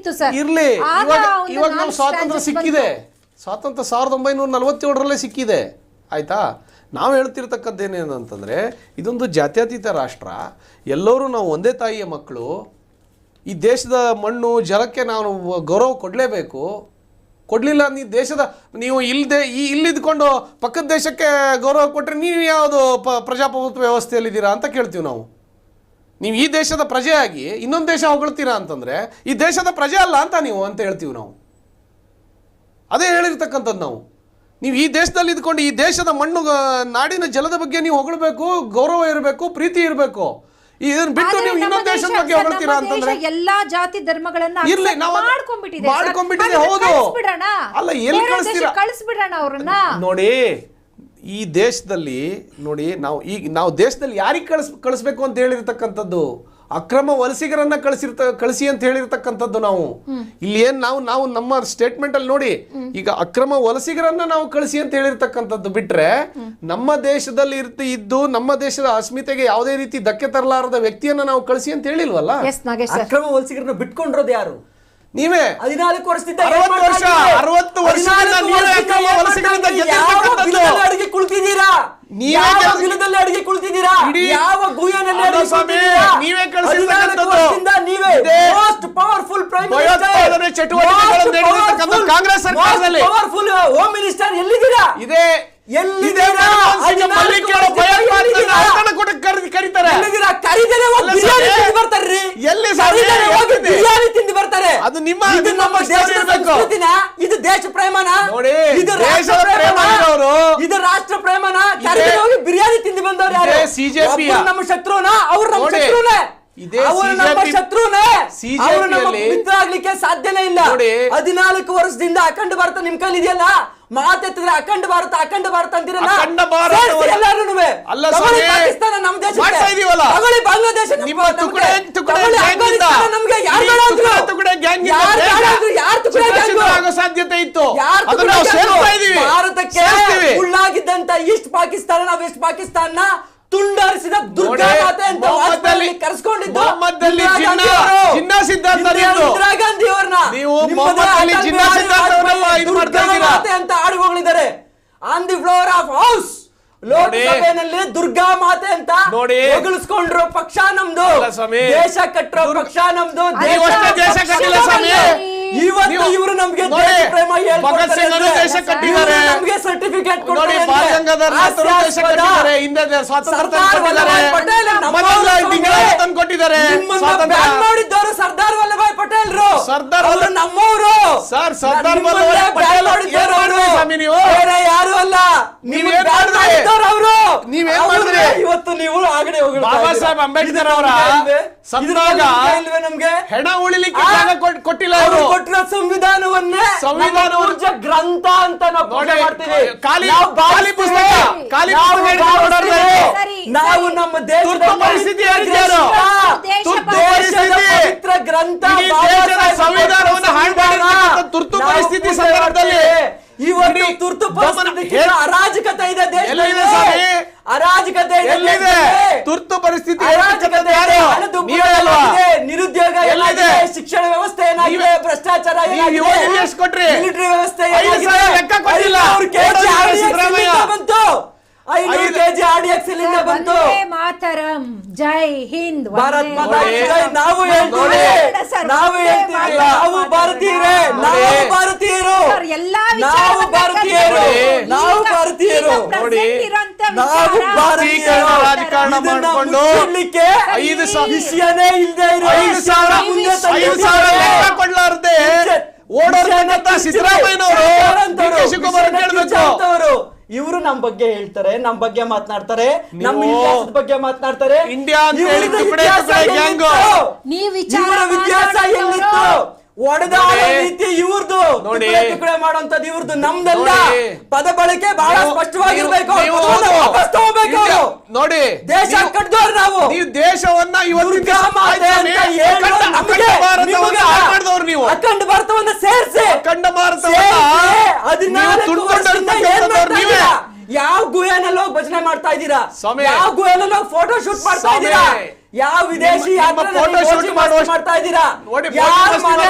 ಇತ್ತು ಸರ್. ಇರ್ಲಿ, ಇವಾಗ ನಾವು ಸ್ವಾತಂತ್ರ್ಯ ಸಿಕ್ಕಿದೆ. ಸ್ವಾತಂತ್ರ್ಯ 1947ರಲ್ಲೇ ಸಿಕ್ಕಿದೆ, ಆಯ್ತಾ. ನಾವು ಹೇಳ್ತಿರ್ತಕ್ಕದ್ದೇನೇನಂತಂದರೆ ಇದೊಂದು ಜಾತ್ಯತೀತ ರಾಷ್ಟ್ರ, ಎಲ್ಲರೂ ನಾವು ಒಂದೇ ತಾಯಿಯ ಮಕ್ಕಳು. ಈ ದೇಶದ ಮಣ್ಣು ಜಲಕ್ಕೆ ನಾವು ಗೌರವ ಕೊಡಲೇಬೇಕು. ಕೊಡಲಿಲ್ಲ ನೀವು ಇಲ್ಲಿದ್ಕೊಂಡು ಪಕ್ಕದ ದೇಶಕ್ಕೆ ಗೌರವ ಕೊಟ್ಟರೆ ನೀವು ಯಾವುದು ಪ್ರಜಾಪ್ರಭುತ್ವ ವ್ಯವಸ್ಥೆಯಲ್ಲಿದ್ದೀರಾ ಅಂತ ಕೇಳ್ತೀವಿ ನಾವು. ನೀವು ಈ ದೇಶದ ಪ್ರಜೆಯಾಗಿ ಇನ್ನೊಂದು ದೇಶ ಹೊಗಳ್ತೀರಾ ಅಂತಂದರೆ ಈ ದೇಶದ ಪ್ರಜೆ ಅಲ್ಲ ಅಂತ ನೀವು ಅಂತ ಹೇಳ್ತೀವಿ ನಾವು. ಅದೇ ಹೇಳಿರ್ತಕ್ಕಂಥದ್ದು ನಾವು. ನೀವು ಈ ದೇಶದಲ್ಲಿ ಇದ್ಕೊಂಡು ಈ ದೇಶದ ಮಣ್ಣು ನಾಡಿನ ಜಲದ ಬಗ್ಗೆ ನೀವು ಹೊಗಳಬೇಕು, ಗೌರವ ಇರಬೇಕು, ಪ್ರೀತಿ ಇರಬೇಕು. ಇದನ್ನ ಬಿಟ್ಟು ನೀವು ಇನ್ನೊಂದು ದೇಶದ ಬಗ್ಗೆ ಹೊಗಳ್ತೀರಾ ಅಂತಂದ್ರೆ ಎಲ್ಲಾ ಜಾತಿ ಧರ್ಮಗಳನ್ನ ಇರ್ಲಿ, ನಾವು ಮಾಡ್ಕೊಂಡ್ಬಿಟ್ಟಿದೆ. ಹೌದು, ಅಲ್ಲ ಎಲ್ಲಿ ಕಳಿಸ್ಬಿಡೋಣ ಅವ್ರನ್ನ. ನೋಡಿ, ಈ ದೇಶದಲ್ಲಿ ನೋಡಿ, ನಾವು ದೇಶದಲ್ಲಿ ಯಾರಿಗೆ ಕಳಿಸ್ಬೇಕು ಅಂತ ಹೇಳಿರ್ತಕ್ಕಂಥದ್ದು, ಅಕ್ರಮ ವಲಸಿಗರನ್ನ ಕಳಿಸಿ ಅಂತ ಹೇಳಿರ್ತಕ್ಕಂಥದ್ದು ನಾವು. ಇಲ್ಲಿ ಏನ್ ನಾವು ನಮ್ಮ ಸ್ಟೇಟ್ಮೆಂಟ್ ಅಲ್ಲಿ ನೋಡಿ, ಈಗ ಅಕ್ರಮ ವಲಸಿಗರನ್ನ ನಾವು ಕಳಿಸಿ ಅಂತ ಹೇಳಿರ್ತಕ್ಕಂಥದ್ದು ಬಿಟ್ರೆ, ನಮ್ಮ ದೇಶದಲ್ಲಿ ಇದ್ದು ನಮ್ಮ ದೇಶದ ಅಸ್ಮಿತೆಗೆ ಯಾವುದೇ ರೀತಿ ಧಕ್ಕೆ ತರಲಾರದ ವ್ಯಕ್ತಿಯನ್ನ ನಾವು ಕಳಿಸಿ ಅಂತ ಹೇಳಿಲ್ವಲ್ಲ. ಅಕ್ರಮ ವಲಸಿಗರನ್ನ ಬಿಟ್ಕೊಂಡಿರೋದು ಯಾರು? ನೀವೇ. 14 ವರ್ಷದಿಂದ 60 ವರ್ಷದಿಂದ ಅಡಿಗೆ ಕುಳಿತಿದ್ದೀರಾ, ಅಡಿಗೆ ಕುಳಿತಿದ್ದೀರಾ, ಯಾವ ಗುಹೆಯಲ್ಲಿ ನೀವೇ ಪವರ್ಫುಲ್ ಪ್ರೈಮ್ ಮಿನಿಸ್ಟರ್, ಕಾಂಗ್ರೆಸ್ ಸರ್ಕಾರದಲ್ಲಿ ಪವರ್ಫುಲ್ ಹೋಮ್ ಮಿನಿಸ್ಟರ್ ಎಲ್ಲಿದ್ದೀರಾ? ಇದೆ ಅದು ನಿಮ್ಮ ಇದು ದೇಶ ಪ್ರೇಮನ, ಇದು ರಾಷ್ಟ್ರ ಪ್ರೇಮನ. ಹೋಗಿ ಬಿರಿಯಾನಿ ತಿಂದು ಬಂದವರು ಸಿಜೆಪಿ ನಮ್ಮ ಶತ್ರುನ, ಅವ್ರು ನಮ್ಮ ಶತ್ರುನೇ, ಮಿತ್ರ ಆಗ್ಲಿಕ್ಕೆ ಸಾಧ್ಯನೇ ಇಲ್ಲ. 14 ವರ್ಷದಿಂದ ಅಖಂಡ ಭಾರತ ನಿಮ್ ಕೈಲಿ ಇದೆಯಲ್ಲ, ಮಾತೆತ್ತಿದ್ರೆ ಅಖಂಡ ಭಾರತ ಅಂತಿರಲ್ಲ. ಪಾಕಿಸ್ತಾನ ನಮ್ಮ ದೇಶ, ಬಾಂಗ್ಲಾದೇಶ, ಸಾಧ್ಯತೆ ಇತ್ತು. ಭಾರತಕ್ಕೆ ಉಳ್ಳಾಗಿದ್ದಂತ ಈಸ್ಟ್ ಪಾಕಿಸ್ತಾನ, ವೆಸ್ಟ್ ಪಾಕಿಸ್ತಾನ ತುಂಡರಿಸಿದ ದುರ್ಗಾ ಮಾತೆ ಅಂತ ಕರೆಸ್ಕೊಂಡಿದ್ದು ಇಂದಿರಾ ಗಾಂಧಿ ಅವ್ರನ್ನ ಮಾತೆ ಅಂತ ಆಡುಗಳಿದ್ದಾರೆ. On the floor of house ಲೋಕಸಭೆಯಲ್ಲಿ ದುರ್ಗಾ ಮಾತೆ ಅಂತ ಹೊಗಳಿಸ್ಕೊಂಡ್ರು. ಪಕ್ಷ ನಮ್ದು, ದೇಶ ಕಟ್ಟರೋ ಪಕ್ಷ ನಮ್ದು. ಇವತ್ತು ಇವರು ನಮ್ಗೆ ಪ್ರೇಮ ನಮ್ಗೆ ಸರ್ಟಿಫಿಕೇಟ್ ಮಾಡಿದ್ದವರು ಸರ್ದಾರ್ ವಲ್ಲಭಾಯ್ ಪಟೇಲ್ ನಮ್ಮವರು. ಯಾರು ಅಲ್ಲ, ಇವತ್ತು ನೀವು ಆಗಡೆ ಬಾಬಾ ಸಾಹೇಬ್ ಅಂಬೇಡ್ಕರ್ ಅವರ ನಮ್ಗೆ ಹೆಣ ಉಳಿಲಿಕ್ಕೆ ಕೊಟ್ಟಿಲ್ಲ. ಅವರು ಕೊಟ್ಟಿರೋ ಸಂವಿಧಾನವನ್ನೇ ಗ್ರಂಥ ಅಂತ ನಾವು ನಮ್ಮ ದೇಶದ ಪರಿಸ್ಥಿತಿ ಪವಿತ್ರ ಗ್ರಂಥ ಸಂವಿಧಾನವನ್ನು ಹಾಳು ತುರ್ತು ಪರಿಸ್ಥಿತಿ ಸಂದರ್ಭದಲ್ಲಿ ಇವತ್ತು ತುರ್ತು ಪರಿಸ್ಥಿತಿ ಅರಾಜಕತೆ ಇದೆ ದೇಶದಲ್ಲಿ. ಅರಾಜಕತೆ ಎಲ್ಲಿದೆ? ತುರ್ತು ಪರಿಸ್ಥಿತಿ ನಿರುದ್ಯೋಗ ಏನಾಗಿದೆ, ಶಿಕ್ಷಣ ವ್ಯವಸ್ಥೆ ಏನಾಗಿದೆ, ಭ್ರಷ್ಟಾಚಾರ ಕೊಟ್ರಿ, ಮಿಲಿಟರಿ ವ್ಯವಸ್ಥೆ ಬಂತು, 500 kg RDX ಇಲ್ಲಿಂದ ಬಂತು. ಮಾತರಂ, ಜೈ ಹಿಂದ್, ಭಾರತ್ ಮಾತಾ ಕಿ ಜೈ. ನಾವು ಹೇಳ್ತೀವಿ, ನಾವು ಭಾರತೀಯರೇ, ನಾವು ಭಾರತೀಯರು, ನಾವು ಭಾರತೀಯರು, ನಾವು ಭಾರತೀಯರು, ನಾವು ಭಾರತೀಯರು. ರಾಜಕಾರಣ ಮಾಡಿಕೊಂಡು ವಿಷಯನೇ ಇಲ್ಲದೆ ಇರೋ 5,000 ಲೆಕ್ಕ ಕೊಡ್ಲಾರ್ದೆ ಓಡೋರ್ಬೇಕಂತ ಸಿದ್ದರಾಮಯ್ಯನವರು. ಇವರು ನಮ್ ಬಗ್ಗೆ ಹೇಳ್ತಾರೆ, ನಮ್ ಬಗ್ಗೆ ಮಾತನಾಡ್ತಾರೆ, ನಮ್ಮ ಇತಿಹಾಸದ ಬಗ್ಗೆ ಮಾತನಾಡ್ತಾರೆ. ಇಂಡಿಯಾ ವಿದ್ಯಾಸ ಎಲ್ಲಿತ್ತು? ಒಡೆದ ರೀತಿ ಇವ್ರದ್ದು, ಟುಕಡೆ ಮಾಡುವಂತದ್ದು ಇವ್ರದ್ದು, ನಮ್ದಲ್ಲ. ಪದ ಬಳಕೆ ಬಹಳ ಸ್ಪಷ್ಟವಾಗಿರ್ಬೇಕು. ನೋಡಿ, ದೇಶ ಕಟ್ಟಿದವ್ರು ನಾವು. ನೀವು ದೇಶವನ್ನ ನೀವು ಅಖಂಡ ಭಾರತವನ್ನ ಸೇರಿಸಿ, ಅಖಂಡ ಭಾರತ ಯಾವ ಗುಹೆನಲ್ಲಿ ಹೋಗಿ ಭಜನೆ ಮಾಡ್ತಾ ಇದ್ದೀರಾ? ಯಾವ ಗುಹೆನಲ್ಲಿ ಹೋಗಿ ಫೋಟೋ ಶೂಟ್ ಮಾಡ್ತಾ ಇದ್ದೀರಾ? ಯಾವ ವಿದೇಶಿ ಫೋಟೋ ಶೂಟ್ ಮಾಡ್ತಾ ಇದ್ದೀರಾ?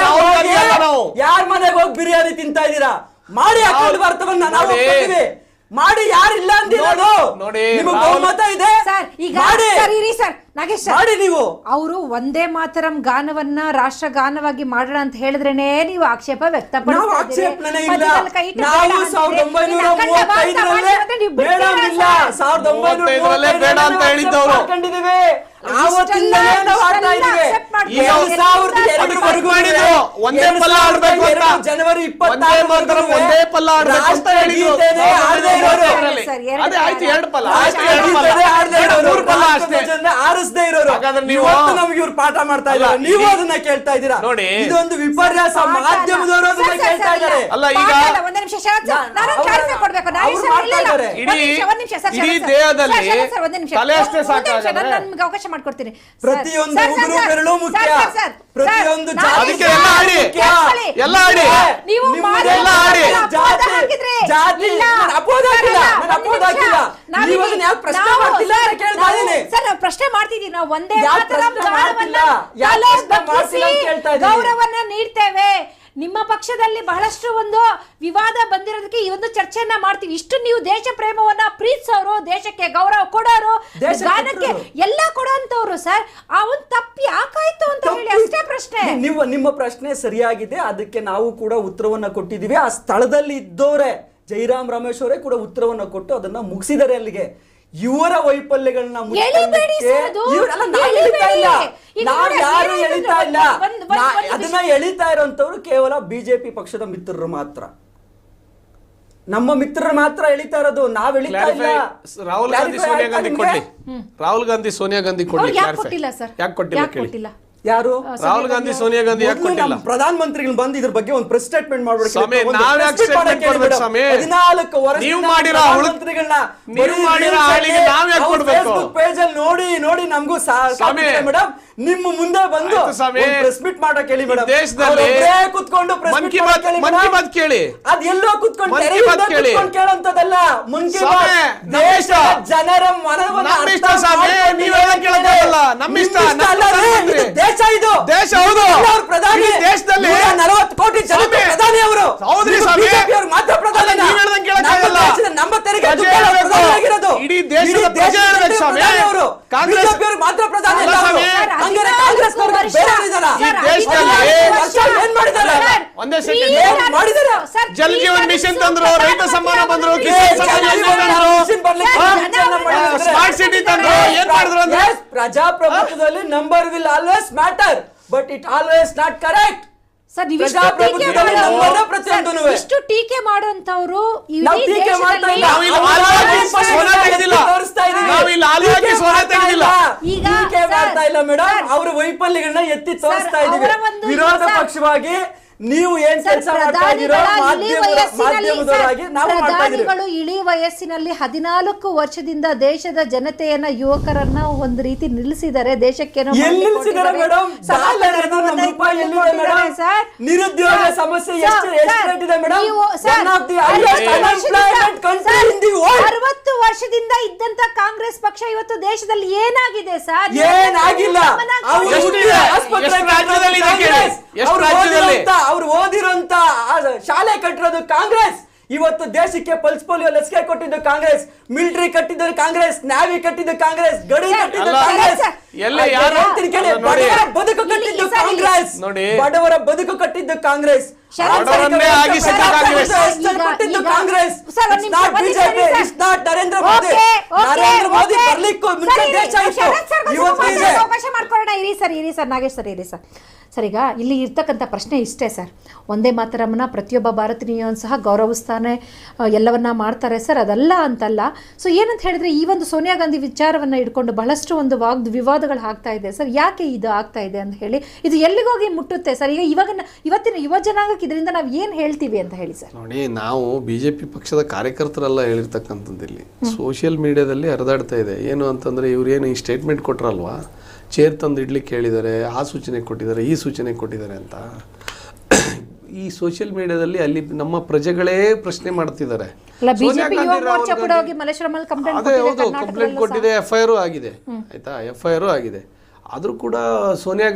ಯಾರ ಮನೆಗೆ ಹೋಗಿ ಬಿರಿಯಾನಿ ತಿಂತಾ ಇದೀರಾ? ಮಾಡಿ ಅಖಂಡ ಭಾರತವನ್ನ ನಾವು ಒಪ್ಕೊತೀವಿ. ಮಾಡಿ, ಯಾರಿಲ್ಲ ಅಂದಿರೋದು? ನೋಡಿ, ನಿಮಗೆ ಬಹುಮತ ಇದೆ. ಸರ್ ಈಗ ಮಾಡಿ. ಸರ್ ಇರಿ ಸರ್ ನಾಗೇಶ್ ಸರ್, ಮಾಡಿ ನೀವು. ಅವರು ಒಂದೇ ಮಾತರಂ ಗಾನವನ್ನ ರಾಷ್ಟ್ರ ಗಾನವಾಗಿ ಮಾಡೋಣ ಅಂತ ಹೇಳಿದ್ರೇನೆ ನೀವು ಆಕ್ಷೇಪ ನಾವು ವ್ಯಕ್ತಪಡಿಸ್ತಾ ಆಕ್ಷೇಪಣೆ ಇಲ್ಲ. ನಾವು 1935 ಬೇಡ ಅಂದಿಲ್ಲ. 1935 ಬೇಡ ಅಂತ ಹೇಳಿದ್ದವರು. ಮಾಡ್ಕೊಂಡಿದ್ದೀವಿ. ಆವತ್ತಿಂದಲೇ ನಾವು ಆಡ್ತಾ ಇದ್ದೀವಿ. 2002 ಮಾಡಿದ್ರು. ಒಂದೇ ಪಲ್ಲ ಆಡ್ಬೇಕು ಅಂತ. ಜನವರಿ ಒಂದೇ ಮಾತರಂ ಒಂದೇ ಪಲ್ಲ ಆಡ್ಬೇಕು ಅಂತ ಹೇಳಿದ್ರು. ಅದೇ ಆಯ್ತು, ಎರಡು ಪಲ್ಲ ಆರಿಸದೇ ಇರೋರು. ಇವತ್ತು ನಮ್ಗೆ ಇವ್ರು ಪಾಠ ಮಾಡ್ತಾ ಇದ್ದಾರೆ, ನೀವು ಅದನ್ನ ಕೇಳ್ತಾ ಇದ್ದೀರಾ. ನೋಡಿ, ಇದೊಂದು ವಿಪರ್ಯಾಸ. ಮಾಧ್ಯಮದವರು ಅದನ್ನ ಕೇಳ್ತಾ ಇದ್ದಾರೆ. ಅಲ್ಲ ಈಗ ಒಂದ್ ನಿಮಿಷ ಶರತ್ ಸರ್, ನಾನು ಕ್ಲಾರಿಫೈ ಕೊಡ್ಬೇಕು. ನಾಗೇಶ್ ಸರ್ ಇಲ್ಲ, ಇಲ್ಲ. ಒಂದ್ ನಿಮಿಷ ಸರ್, ಇಡೀ ಶರತ್ ದೇಹದಲ್ಲಿ ಸರ್, ಶರತ್ ಸರ್, ಒಂದ್ ನಿಮಿಷ. ತಲೆ ಅಷ್ಟೇ ಸಾಕಾಗಲ್ಲ. ನಾನು ನಿಮ್ಗೆ ಅವಕಾಶ ಮಾಡ್ಕೊಡ್ತೀನಿ. ಪ್ರತಿಯೊಂದು ಉಗುರು ಬೆರಳು ಮುಖ್ಯ. ಪ್ರತಿಯೊಂದು ಅದಕ್ಕೆ ಎಲ್ಲ ಆಡಿ, ಎಲ್ಲ ಆಡಿ, ನೀವು ಎಲ್ಲ ಆಡಿ. ಜಾತಿ ಅಪೋದ ಹಾಕಿಲ್ಲ, ನಾನು ಅಪೋದ ಹಾಕಿಲ್ಲ. ನೀವು ಅದನ್ನ ಯಾಕೆ ಪ್ರಶ್ನೆ ಮಾಡ್ತಿಲ್ಲ ಅಂತ ಕೇಳ್ತಾ ಇದ್ದೀನಿ. ಸರ್ ನಾವು ಪ್ರಶ್ನೆ ಮಾಡ್ತಿದ್ದೀವಿ. ನಾವು ಒಂದೇ ಯಾಕೆ ಮಾತರಂ ಪ್ರಶ್ನೆ ಮಾಡ್ತಿಲ್ಲ? ಗಾನವನ್ನ ಯಾಕೆ ತಲೆ ಪ್ರಶ್ನೆ ಮಾಡ್ತಿಲ್ಲ ಅಂತ ಬಗ್ಗಿಸಿ ಕೇಳ್ತಾ ಇದ್ದೀನಿ. ಗೌರವನ್ನ ನೀಡ್ತೇವೆ. ನಿಮ್ಮ ಪಕ್ಷದಲ್ಲಿ ಬಹಳಷ್ಟು ಒಂದು ವಿವಾದ ಬಂದಿರೋದಕ್ಕೆ ಈ ಒಂದು ಚರ್ಚೆಯನ್ನ ಮಾಡ್ತೀವಿ. ಇಷ್ಟು ನೀವು ದೇಶ ಪ್ರೇಮವನ್ನ ಪ್ರೀತಿಸೋರು, ದೇಶಕ್ಕೆ ಗೌರವ ಕೊಡೋರು, ಗಾನಕ್ಕೆ ಎಲ್ಲ ಕೊಡೋಂತವ್ರು ಸರ್, ಆ ಒಂದು ತಪ್ಪು ಯಾಕಾಯ್ತು ಅಂತ ಹೇಳಿ ಅಷ್ಟೇ ಪ್ರಶ್ನೆ. ನಿಮ್ಮ ಪ್ರಶ್ನೆ ಸರಿಯಾಗಿದೆ. ಅದಕ್ಕೆ ನಾವು ಕೂಡ ಉತ್ತರವನ್ನ ಕೊಟ್ಟಿದ್ದೀವಿ. ಆ ಸ್ಥಳದಲ್ಲಿ ಇದ್ದವರೇ ಜೈರಾಮ್ ರಮೇಶ್ ಅವರೇ ಕೂಡ ಉತ್ತರವನ್ನ ಕೊಟ್ಟು ಅದನ್ನ ಮುಗಿಸಿದ್ದಾರೆ. ಅಲ್ಲಿಗೆ ಇವರ ವೈಫಲ್ಯಗಳನ್ನ ನಾವ್ ಯಾರು ಎಳಿತಾ ಇಲ್ಲ. ಅದನ್ನ ಎಳಿತಾ ಇರೋಂಥವ್ರು ಕೇವಲ ಬಿಜೆಪಿ ಪಕ್ಷದ ಮಿತ್ರರು ಮಾತ್ರ. ನಮ್ಮ ಮಿತ್ರರು ಮಾತ್ರ ಎಳಿತಾ ಇರೋದು, ನಾವ್ ಎಳಿತಾ ಇಲ್ಲ. ರಾಹುಲ್ ಗಾಂಧಿ ಸೋನಿಯಾ ಗಾಂಧಿ ಕೊಡ್ಲಿ. ರಾಹುಲ್ ಗಾಂಧಿ ಸೋನಿಯಾ ಗಾಂಧಿ ಕೊಡ್ಲಿ. ಯಾಕೆ ಕೊಟ್ಟಿಲ್ಲ ಸರ್? ಯಾಕೆ ಕೊಟ್ಟಿಲ್ಲ ಯಾಕೆ ಕೊಟ್ಟಿಲ್ಲ? ಯಾರು? ರಾಹುಲ್ ಗಾಂಧಿ ಸೋನಿಯಾ ಗಾಂಧಿ ಯಾಕೆ ಕೊಟ್ಟಿಲ್ಲ? ಪ್ರಧಾನ ಮಂತ್ರಿಗಳು ಬಂದು ಇದ್ರ ಬಗ್ಗೆ ಒಂದು ಪ್ರೆಸ್ ಸ್ಟೇಟ್ಮೆಂಟ್ ಮಾಡ್ಬೇಕು. 14 ವರ್ಷ ನೀವು ಮಾಡಿರೋ ಹಾಳಿಗೆ ನಾವ್ ಯಾಕೆ ಕೊಡ್ಬೇಕು? ಪೇಜ್ ಅಲ್ಲಿ ನೋಡಿ ನಮಗೂ ಮೇಡಮ್ ನಿಮ್ಮ ಮುಂದೆ ಬಂದು ಪ್ರೆಸ್ ಮೀಟ್ ಮಾಡಕ್ ಹೇಳಿ ಮೇಡಮ್. ದೇಶದಲ್ಲಿ ಕುತ್ಕೊಂಡು ಮನ್ ಕಿ ಬಾತ್ ಕೇಳಿ. ಅದ್ ಎಲ್ಲೋ ಕುತ್ಕೊಂಡು ಕೇಳಂತದಲ್ಲ. ಮನ್ ಕಿ ಬಾತ್ ದೇಶ ಜನರ ಮನವನ್ನ ದೇಶ ಇದು ದೇಶ. ಹೌದು, ಪ್ರಧಾನಿ ದೇಶದಲ್ಲಿ 40 ಕೋಟಿ ಜನ ಪ್ರಧಾನಿ ಅವರು. ಹೌದ್ರಿ ಸ್ವಾಮಿ, ಮಾತ್ರ ಪ್ರಧಾನಿ. ನಮ್ಮ ತೆರಿಗೆ ಆಗಿರೋದು ಇಡೀ ದೇಶದ ಪ್ರಜೆ ಹೇಳ್ಬೇಕು ಸ್ವಾಮಿ. ಕಾಂಗ್ರೆಸ್ ಮಾತ್ರ ಪ್ರಧಾನಿ ಅಲ್ಲ. ಹಂಗಾರೆ ಕಾಂಗ್ರೆಸ್ ಏನ್ ಮಾಡಿದ್ದಾರೆ? ಒಂದೇ ಸೆಕೆಂಡ್ ಮಾಡಿದ್ದಾರೆ. ಜಲ್ ಜೀವನ್ ಮಿಷನ್ ತಂದ್ರು, ರೈತ ಸಮ್ಮಾನ ಬಂದ್ರು, ಕಿಸಾನ್ ಸಮ್ಮಾನ ಬಂದ್ರು, ಸ್ಮಾರ್ಟ್ ಸಿಟಿ ತಂದ್ರು. ಏನ್ ಮಾಡಿದ್ರು ಅಂದ್ರೆ ಪ್ರಜಾಪ್ರಭುತ್ವದಲ್ಲಿ number will always matter, but it always not correct. ಇಷ್ಟು ಟೀಕೆ ಮಾಡುವಂತವ್ರು ಅವರ ವೈಫಲ್ಯಗಳನ್ನ ಎತ್ತಿ ತೋರಿಸ್ತಾ ಇದೀವಿ. ವಿರೋಧ ಪಕ್ಷವಾಗಿ ನೀವು ಏನ್ ಕೆಲಸ ಮಾಡ್ತಾ ಇದ್ದೀರೋ ಮಾಧ್ಯಮದವರಾಗಿ ನಾವು ಮಾಡ್ತಾ ಇದ್ದೀವಿ. ಪ್ರಧಾನಿಗಳು ಇಳಿ ವಯಸ್ಸಿನಲ್ಲಿ 14 ವರ್ಷದಿಂದ ದೇಶದ ಜನತೆಯನ್ನ, ಯುವಕರನ್ನ ಒಂದು ರೀತಿ ನಿಲ್ಲಿಸಿದ್ದಾರೆ. ದೇಶಕ್ಕೆ ನಿರುದ್ಯೋಗ ಸಮಸ್ಯೆ ಎಷ್ಟಿದೆ ಮೇಡಮ್? 60 ವರ್ಷದಿಂದ ಇದ್ದಂತ ಕಾಂಗ್ರೆಸ್ ಪಕ್ಷ ಇವತ್ತು ದೇಶದಲ್ಲಿ ಏನಾಗಿದೆ ಸರ್? ಏನಾಗಿಲ್ಲ. ಅವ್ರು ಓದಿರೋಂತ ಶಾಲೆ ಕಟ್ಟಿರೋದು ಕಾಂಗ್ರೆಸ್. ಇವತ್ತು ದೇಶಕ್ಕೆ ಪಲ್ಸ್ ಪೋಲಿಯೋ ಲಸಿಕೆ ಕೊಟ್ಟಿದ್ದು ಕಾಂಗ್ರೆಸ್, ಮಿಲಿಟರಿ ಕಟ್ಟಿದ್ದು ಕಾಂಗ್ರೆಸ್, ನ್ಯಾವಿ ಕಟ್ಟಿದ್ದು ಕಾಂಗ್ರೆಸ್, ಗಡಿ ಕಟ್ಟಿದ್ದು ಕಾಂಗ್ರೆಸ್, ಬಡವರ ಬದುಕು ಕಟ್ಟಿದ್ದು ಕಾಂಗ್ರೆಸ್, ಬಡವರ ಬದುಕು ಕಟ್ಟಿದ್ದು ಕಾಂಗ್ರೆಸ್, ಕೊಟ್ಟಿದ್ದು ಕಾಂಗ್ರೆಸ್. ನರೇಂದ್ರ ಮೋದಿ ಬರ್ಲಿಕ್ಕೂ ಮುಂಚೆ ದೇಶ ಅವಕಾಶ ಮಾಡ್ಕೊಳ್ಳೋಣ. ಇರಿ ಸರ್ ನಾಗೇಶ್ ಸರ್, ಇರಿ ಸರ್. ಸರ್, ಈಗ ಇಲ್ಲಿ ಇರ್ತಕ್ಕಂಥ ಪ್ರಶ್ನೆ ಇಷ್ಟೇ ಸರ್. ಒಂದೇ ಮಾತರಮ್ಮನ ಪ್ರತಿಯೊಬ್ಬ ಭಾರತೀಯ ಸಹ ಗೌರವಿಸ್ತಾನೆ, ಎಲ್ಲವನ್ನ ಮಾಡ್ತಾರೆ ಸರ್, ಅದಲ್ಲ ಅಂತಲ್ಲ. ಸೊ ಏನಂತ ಹೇಳಿದ್ರೆ, ಈ ಒಂದು ಸೋನಿಯಾ ಗಾಂಧಿ ವಿಚಾರವನ್ನು ಇಟ್ಕೊಂಡು ಬಹಳಷ್ಟು ಒಂದು ವಿವಾದಗಳು ಆಗ್ತಾ ಇದೆ ಸರ್. ಯಾಕೆ ಇದು ಆಗ್ತಾ ಇದೆ ಅಂತ ಹೇಳಿ, ಇದು ಎಲ್ಲಿಗೋಗಿ ಮುಟ್ಟುತ್ತೆ ಸರ್? ಈಗ ಇವತ್ತಿನ ಯುವ ಜನಾಂಗಕ್ಕೆ ಇದರಿಂದ ನಾವು ಏನು ಹೇಳ್ತೀವಿ ಅಂತ ಹೇಳಿ ಸರ್. ನೋಡಿ, ನಾವು ಬಿಜೆಪಿ ಪಕ್ಷದ ಕಾರ್ಯಕರ್ತರೆಲ್ಲ ಹೇಳಿರ್ತಕ್ಕಂಥದ್ದು ಇಲ್ಲಿ ಸೋಷಿಯಲ್ ಮೀಡಿಯಾದಲ್ಲಿ ಹರಿದಾಡ್ತಾ ಇದೆ. ಏನು ಅಂತಂದ್ರೆ, ಇವ್ರು ಏನು ಈ ಸ್ಟೇಟ್ಮೆಂಟ್ ಕೊಟ್ರಲ್ವಾ, ಚೇರ್ ತಂದು ಇಡ್ಲಿಕ್ಕೆ ಹೇಳಿದ್ದಾರೆ, ಆ ಸೂಚನೆ ಕೊಟ್ಟಿದ್ದಾರೆ, ಈ ಸೂಚನೆ ಕೊಟ್ಟಿದ್ದಾರೆ ಅಂತ ಈ ಸೋಷಿಯಲ್ ಮೀಡಿಯಾದಲ್ಲಿ ಅಲ್ಲಿ ನಮ್ಮ ಪ್ರಜೆಗಳೇ ಪ್ರಶ್ನೆ ಮಾಡ್ತಿದ್ದಾರೆ. ಕಂಪ್ಲೇಂಟ್ ಕೊಟ್ಟಿದೆ, FIR ಆಗಿದೆ. ಆಯ್ತಾ, FIR ಆಗಿದೆ. ಆದ್ರೂ ಕೂಡ ಸೋನಿಯಾ